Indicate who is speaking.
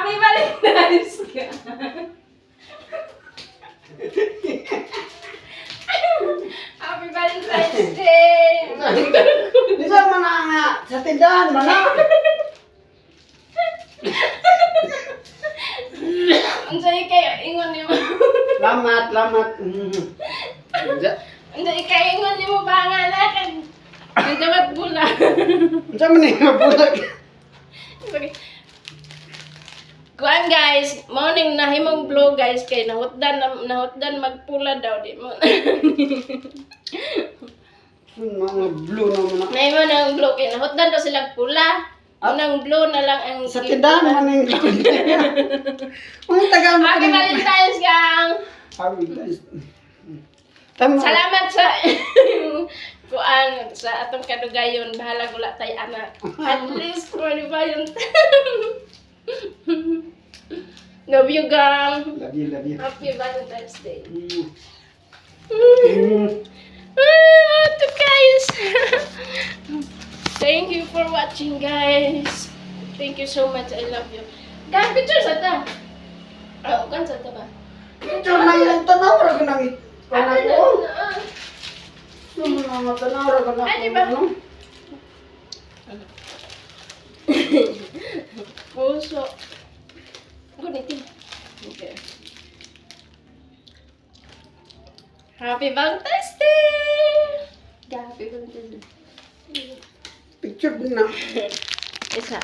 Speaker 1: Happy Valentine's ka. Happy Valentine's Day.
Speaker 2: Bisa mana nga sa tindahan mana?
Speaker 1: Unsay kay ingon nimo?
Speaker 2: Lamat.
Speaker 1: Unsay kay ingon nimo bangala kag nagdawat bula.
Speaker 2: Unsa man ni bulag?
Speaker 1: Kuan guys, morning na himong vlog guys kay nahutdan magpula daw di mo.
Speaker 2: Mga blue na mana.
Speaker 1: Nay mo nang vlog kay nahutdan daw silang pula. Unang blue na lang ang
Speaker 2: Sa tindahan man ning. Mga taga mo.
Speaker 1: Happy Valentine's gang.
Speaker 2: Happy guys. Tama.
Speaker 1: Salamat sa kuan sa atong kadugayon bahala gula tay anak. At least kuan ba yun? Love you gang.
Speaker 2: Love you.
Speaker 1: Happy Valentine's Day.
Speaker 2: Mm.
Speaker 1: To guys. Thank you for watching guys. Thank you so much. I love you. Guys, picture sa ta. Oh, kan sa ta ba?
Speaker 2: Picture na yung tanaw ra kanang kana ko. Mga tanaw ra kana.
Speaker 1: Ay, di ba? Puso. Gunitin. Okay. Happy Valentine's Day! Happy Valentine's Day.
Speaker 2: Picture din na.
Speaker 1: Isa.